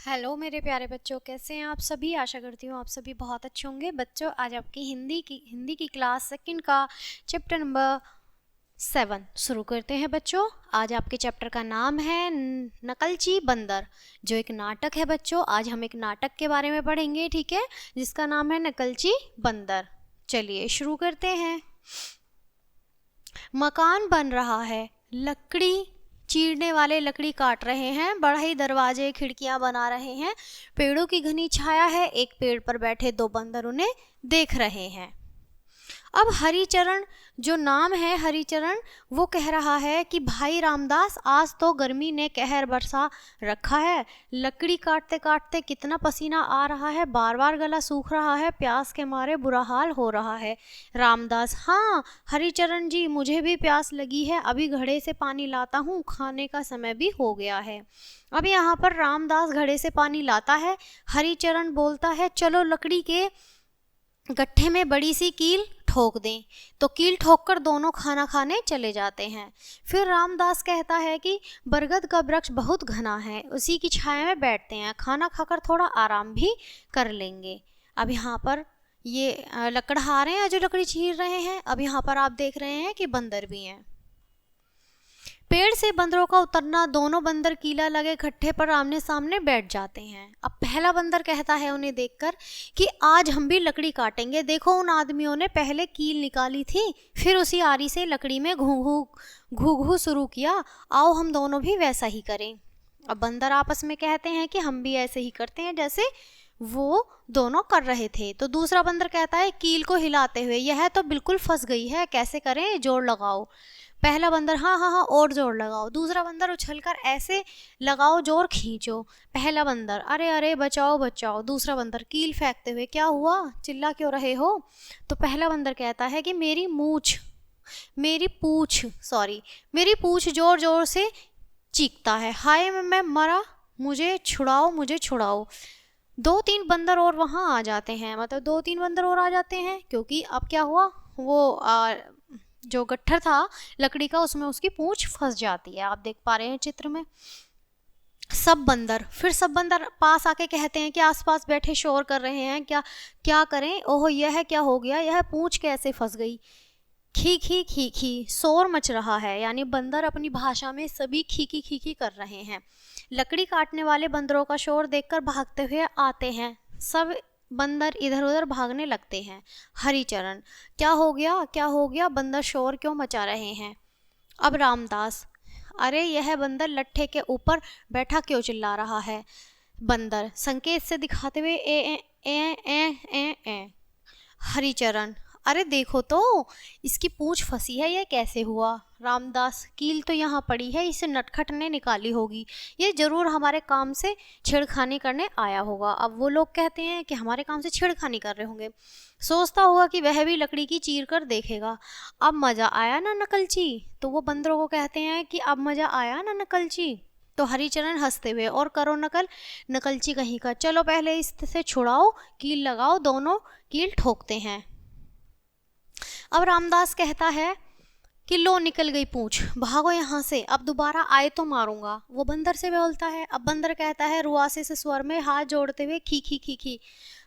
Hello मेरे प्यारे बच्चों, कैसे हैं आप सभी। आशा करती हूँ आप सभी बहुत अच्छे होंगे। बच्चों, आज आपकी हिंदी की क्लास सेकंड का चैप्टर नंबर 7 शुरू करते हैं। बच्चों, आज आपके चैप्टर का नाम है नकलची बंदर, जो एक नाटक है। बच्चों, आज हम एक नाटक के बारे में पढ़ेंगे, ठीक है, जिसका नाम है नकलची बंदर। चलिए शुरू करते हैं। मकान बन रहा है, लकड़ी चीरने वाले लकड़ी काट रहे हैं, बढ़ई दरवाजे खिड़कियां बना रहे हैं, पेड़ों की घनी छाया है, एक पेड़ पर बैठे दो बंदर उन्हें देख रहे हैं। अब हरिचरण, जो नाम है हरिचरण, वो कह रहा है कि भाई रामदास, आज तो गर्मी ने कहर बरसा रखा है। लकड़ी काटते काटते कितना पसीना आ रहा है, बार बार गला सूख रहा है, प्यास के मारे बुरा हाल हो रहा है। रामदास, हाँ हरिचरण जी, मुझे भी प्यास लगी है, अभी घड़े से पानी लाता हूँ, खाने का समय भी हो गया है। अब यहाँ पर रामदास घड़े से पानी लाता है, हरिचरण बोलता है चलो लकड़ी के गट्ठे में बड़ी सी कील ठोक दें। तो कील ठोककर दोनों खाना खाने चले जाते हैं। फिर रामदास कहता है कि बरगद का वृक्ष बहुत घना है, उसी की छाया में बैठते हैं, खाना खाकर थोड़ा आराम भी कर लेंगे। अब यहाँ पर ये लकड़हारे हैं जो लकड़ी चीर रहे हैं। अब यहाँ पर आप देख रहे हैं कि बंदर भी हैं। पेड़ से बंदरों का उतरना, दोनों बंदर कीला लगे गट्ठे पर आमने सामने बैठ जाते हैं। अब पहला बंदर कहता है उन्हें देखकर कि आज हम भी लकड़ी काटेंगे, देखो उन आदमियों ने पहले कील निकाली थी, फिर उसी आरी से लकड़ी में घू घू शुरू किया, आओ हम दोनों भी वैसा ही करें। अब बंदर आपस में कहते हैं कि हम भी ऐसे ही करते हैं जैसे वो दोनों कर रहे थे। तो दूसरा बंदर कहता है कील को हिलाते हुए, यह तो बिल्कुल फंस गई है, कैसे करें, जोर लगाओ। पहला बंदर, हाँ हाँ हाँ और जोर लगाओ। दूसरा बंदर उछलकर, ऐसे लगाओ जोर खींचो। पहला बंदर, अरे अरे बचाओ बचाओ। दूसरा बंदर कील फेंकते हुए, क्या हुआ, चिल्ला क्यों रहे हो। तो पहला बंदर कहता है कि मेरी पूछ जोर जोर से चीखता है, हाय मैं मरा, मुझे छुड़ाओ मुझे छुड़ाओ। दो तीन बंदर और वहां आ जाते हैं, मतलब दो तीन बंदर और आ जाते हैं, क्योंकि अब क्या हुआ, वो जो गट्ठर था लकड़ी का, उसमें उसकी पूंछ फंस जाती है। आप देख पा रहे हैं चित्र में। सब बंदर पास आके कहते हैं कि आसपास बैठे शोर कर रहे हैं, क्या क्या करें, ओह यह क्या हो गया, यह पूंछ कैसे फंस गई। खी खी खी शोर मच रहा है, यानी बंदर अपनी भाषा में सभी खी खी कर रहे हैं। लकड़ी काटने वाले बंदरों का शोर देखकर भागते हुए आते हैं। सब बंदर इधर उधर भागने लगते हैं। हरिचरण, क्या हो गया, बंदर शोर क्यों मचा रहे हैं। अब रामदास, अरे यह बंदर लट्ठे के ऊपर बैठा क्यों चिल्ला रहा है। बंदर संकेत से दिखाते हुए, ए। हरिचरण, अरे देखो तो इसकी पूंछ फंसी है, यह कैसे हुआ। रामदास, कील तो यहाँ पड़ी है, इसे नटखट ने निकाली होगी, ये जरूर हमारे काम से छेड़खानी करने आया होगा। अब वो लोग कहते हैं कि हमारे काम से छेड़खानी कर रहे होंगे, सोचता होगा कि वह भी लकड़ी की चीर कर देखेगा। अब मजा आया ना नकलची। तो वो बंदरों को कहते हैं कि अब मजा आया ना नकलची। तो हरिचरण हंसते हुए, और करो नकलची कहीं का, चलो पहले इससे छुड़ाओ, कील लगाओ, दोनों कील ठोकते हैं। अब रामदास कहता है कि लो निकल गई पूंछ, भागो यहाँ से, अब दोबारा आए तो मारूंगा। वो बंदर से बोलता है। अब बंदर कहता है रुआसे से स्वर में, हाथ जोड़ते हुए, खी खी खी खी।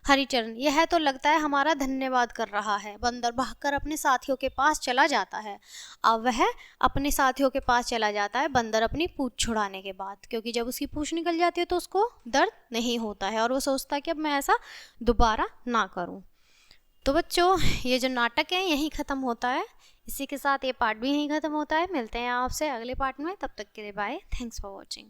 हरिचरण, यह तो लगता है हमारा धन्यवाद कर रहा है। बंदर भागकर अपने साथियों के पास चला जाता है। अब वह अपने साथियों के पास चला जाता है, बंदर अपनी पूंछ छुड़ाने के बाद, क्योंकि जब उसकी पूंछ निकल जाती है तो उसको दर्द नहीं होता है, और वो सोचता है कि अब मैं ऐसा दोबारा ना करूं। तो बच्चों, ये जो नाटक है यहीं ख़त्म होता है। इसी के साथ ये पार्ट भी यहीं ख़त्म होता है। मिलते हैं आपसे अगले पार्ट में, तब तक के लिए बाय, थैंक्स फॉर वॉचिंग।